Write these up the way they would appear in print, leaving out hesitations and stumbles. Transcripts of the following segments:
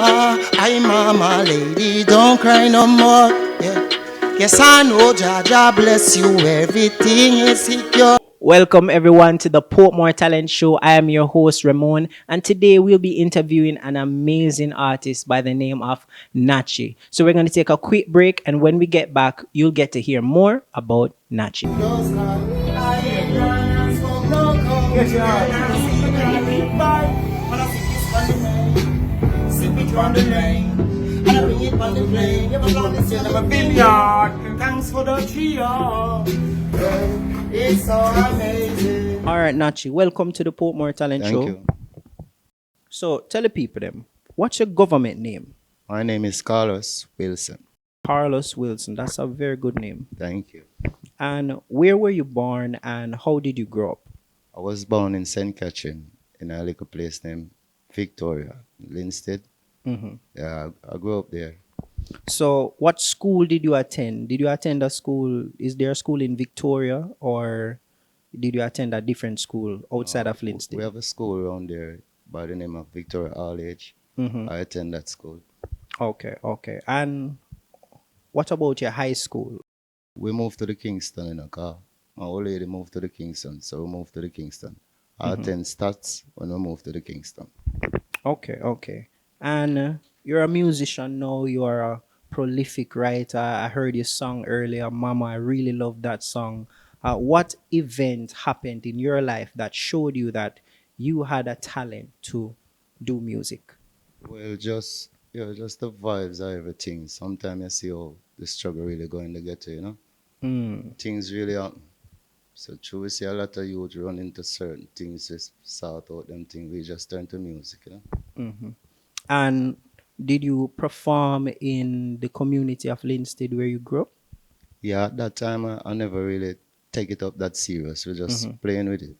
mama, lady, don't cry no more. Yeah. Yes, I know, Jaja bless you, everything is secure. Welcome everyone to the Portmore Talent Show. I am your host Ramon, and today we'll be interviewing an amazing artist by the name of Nachi. So we're going to take a quick break, and when we get back, you'll get to hear more about Nachi. Thanks for the trio. It's so amazing. All right, Nachi, welcome to the Portmore Talent Thank Show. you. So tell the people them, what's your government name? My name is Carlos Wilson. Carlos Wilson. That's a very good name. Thank you. And where were you born and how did you grow up? I was born in St. Catherine in a little place named Victoria, Linstead. Yeah, I grew up there. So, what school did you attend? Did you attend a school? Is there a school in Victoria, or did you attend a different school outside of We Linstead? have a school around there by the name of Victoria All Age. I attend that school. Okay, okay. And what about your high school? We moved to the Kingston in a car. My old lady moved to the Kingston, so we moved to the Kingston. I attend stats when we moved to the Kingston. Okay, okay. And you're a musician now. You are a prolific writer. I heard your song earlier, Mama. I really love that song. What event happened in your life that showed you that you had a talent to do music? Well, just the vibes are everything. Sometimes you see how the struggle really going to get to, you know? Things really happen. So true, we see a lot of youth run into certain things, just sort out them things. We just turn to music, you know? And did you perform in the community of Linstead where you grew up? Yeah, at that time, I never really take it up that serious. We just playing with it.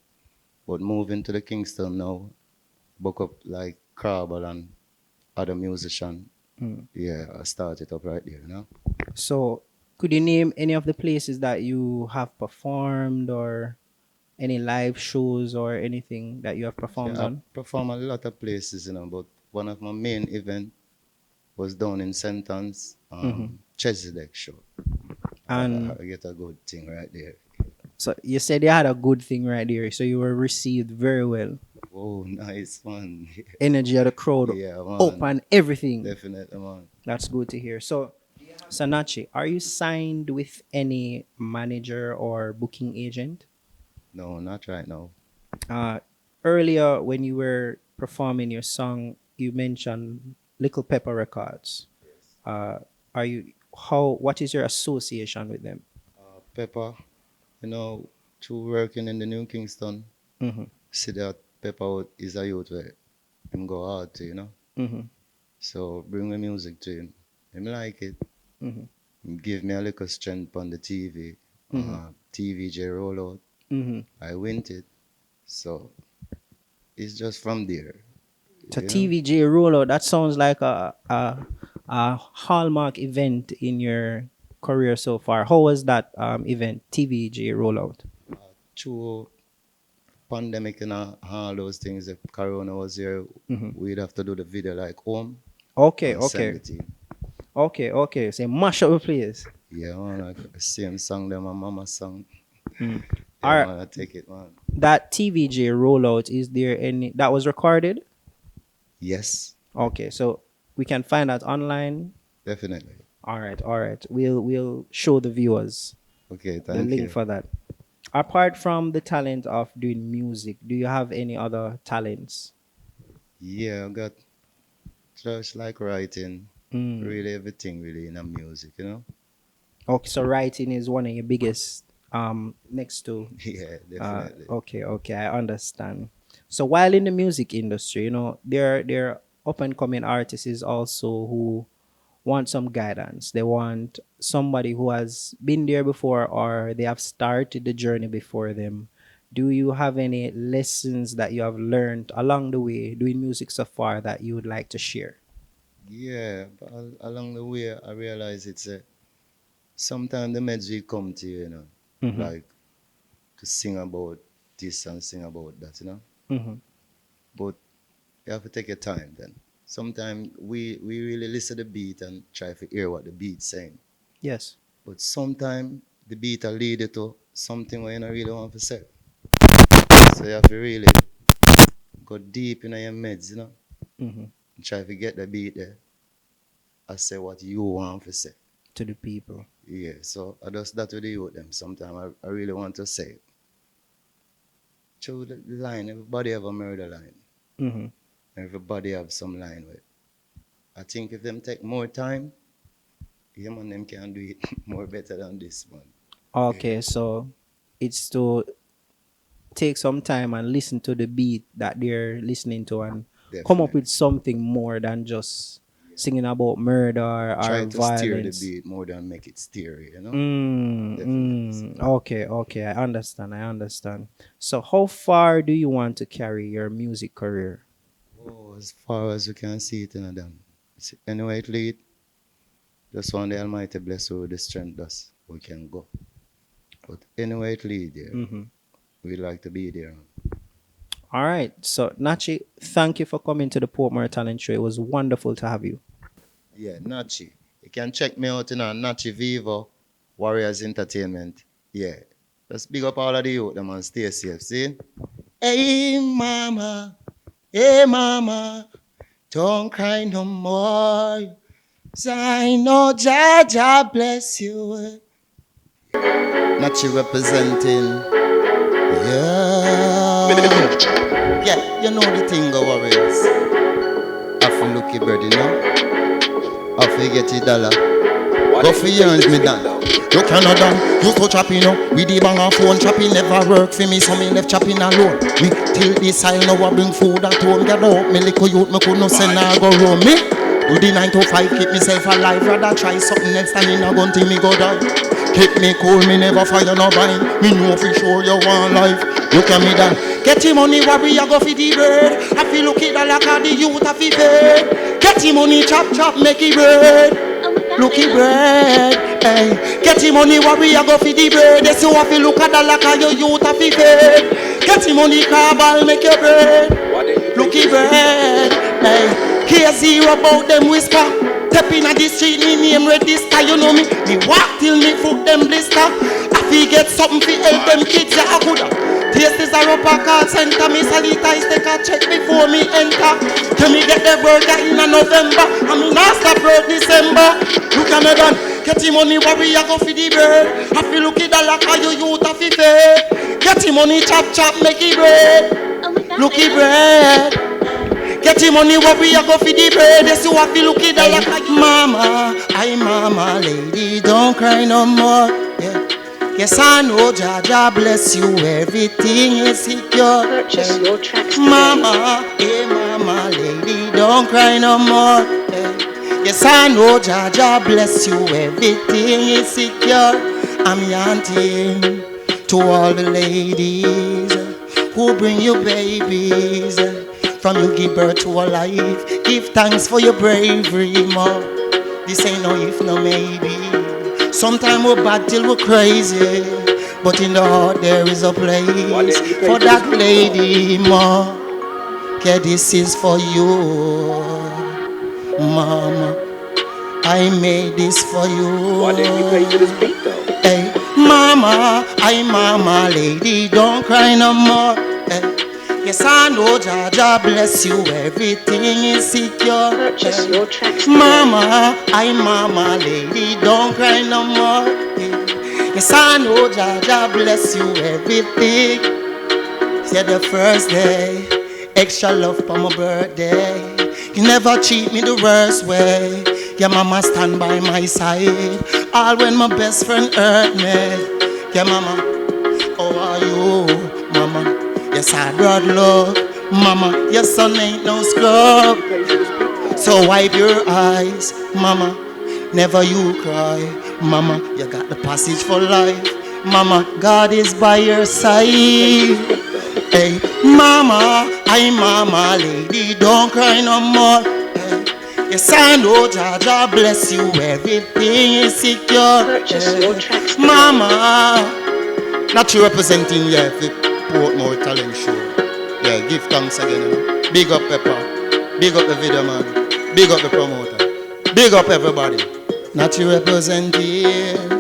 But moving to the Kingston now, book up like Crabble and other musician. Yeah, I started up right there, you know? So, could you name any of the places that you have performed or any live shows or anything that you have performed Yeah, I on? perform a lot of places, you know, but one of my main event was down in St. Anne's, Chesedek show. And I get a good thing right there. so you said you had a good thing right there, so you were received very well. Oh, nice one. Energy of the crowd, Yeah, up man. and everything. Definitely, man. That's good to hear. So, Sanachi, are you signed with any manager or booking agent? No, not right now. Uh, Earlier, when you were performing your song, you mentioned Little Pepper Records. Uh, are you how? What is your association with them? Pepper, you know, through working in the New Kingston, see that Pepper is a youth where him go hard to, you know. So bring the music to him. Him like it. Him give me a little strength on the TV. TVJ rollout. I went it. So it's just from there. So you know. TVJ rollout. That sounds like a hallmark event in your career so far. How was that event, TVJ rollout? Through pandemic and all those things, if Corona was here, we'd have to do the video like home Okay, and send okay, it in. okay, okay. So mash up the place. Yeah, man, like the same song that my mama sung. All Yeah, right. man, I take it, man. That TVJ rollout, is there any that was recorded? Yes, Okay, so we can find that online. definitely. All right, all right. We'll show the viewers Okay, the thank link you. for that. Apart from the talent of doing music, do you have any other talents? Yeah, I got just like writing, really everything really in a music, you know? Okay, so writing is one of your biggest next to Yeah, definitely. okay, okay, I understand. So while in the music industry, there are up and coming artists is also who want some guidance. They want somebody who has been there before or they have started the journey before them. Do you have any lessons that you have learned along the way doing music so far that you would like to share? Yeah, but along the way, I realize it's sometimes the meds will come to you, you know, like to sing about this and sing about that, you know. Mm-hmm. But you have to take your time then. sometimes we really listen to the beat and try to hear what the beat's saying. Yes. But sometimes the beat will lead you to something where you don't really want to say. So you have to really go deep in your meds, Mm-hmm. and try to get the beat there and say what you want to say. To the people. Yeah, so I just that with the youth them. Sometimes I really want to say through the line, everybody have a murder line. Mm-hmm. Everybody have some line with. I think if them take more time, yeah man, them can do it more better than this one. Okay, so it's to take some time and listen to the beat that they're listening to and come up Definitely. with something more than just singing about murder or Try to steer the violence. beat more than make it steer. Definitely. Okay, okay, I understand, I understand. So how far do you want to carry your music career? Oh, as far as you can see it in them. Anyway, it lead, just one the Almighty bless you with the strength thus we can go. But anyway, it lead there. Mm-hmm. We like to be there. All right, so Nachi, thank you for coming to the Portmore Talent Show. It was wonderful to have you. Yeah, Nachi. You can check me out in Nachi Vivo, Warriors Entertainment. Yeah. Just big up all of the youth, them and stay safe, see? Hey mama, don't cry no more. 'Cause I know Jaja bless you. Nachi representing. Yeah. Yeah, you know the thing, go Warriors. I feel lucky bird, I feel get it dollar. Go for years, me done. You cannot done, you so choppy now. With the bang of phone chopping never work for me, so me left chopping alone. Me till this I know I bring food at home. Get out, me little youth, me could no send her go roam me. Do the 9 to 5, keep myself alive. Rather try something else than in a gun till me go die. Keep me cool, me never fire no bind. Me know for sure you want life. Look at me done. Get him money, worry, I go for the bird. I feel look it like a the youth of the bed. Get him money, chop chop, make it bread. Looky bread, hey. Get him money, worry, I go for the bread. They say what you look at the like a your youth of the bed. Get him money, carball, make your bread. Looky bread, hey. Care zero about them whisper. Step in the street, me name register. You know me, me walk till me foot them blister. I feel get something for help them kids, yeah, I coulda. Taste is a rubber call center. Me sanitize, take a check before me enter. Can me get the burger in a November? I mean, I stop road December. Look at me done. Get him money, worry, I go for the bird. I feel lucky that like how you youth of the faith. Get him money, chop chop, make it bread. Looky bread. Get him money, worry, I go for the bread. They see what feel lucky that like how you. Mama, I mama, lady, don't cry no more. Yeah. Yes, I know Jaja bless you, everything is secure. Purchase your tracks today. Mama, hey mama, lady, don't cry no more. Hey. Yes, I know Jaja bless you, everything is secure. I'm yanting to all the ladies who bring you babies. From you give birth to a life, give thanks for your bravery, ma. This ain't no if, no maybe. Sometimes we're bad till we're crazy, but in the heart there is a place for that lady, ma. Okay, this is for you, mama. I made this for you. Why didn't you pay for this beat though? Hey, mama, I mama, lady, don't cry no more. Hey. Yes, I know Jaja bless you, everything is secure. Purchase your tracks today. Mama, I mama, lady, don't cry no more. Yes, I know Jaja bless you, everything. Yeah, the first day, extra love for my birthday. You never treat me the worst way. Yeah, mama stand by my side, all when my best friend hurt me. Yeah, mama, how are you, mama? Yes, I brought love, mama. Your son ain't no scrub. So wipe your eyes, mama. Never you cry, mama. You got the passage for life, mama. God is by your side. Hey, mama, I mama, lady, don't cry no more. Hey, yes, I know Jaja bless you, everything is secure. Purchase your tracks today. Mama, not you representing here for Portmore Talent Show. Yeah, give thanks again. Big up Pepper, big up the video man. Big up the promoter. Big up everybody. Nachi representing.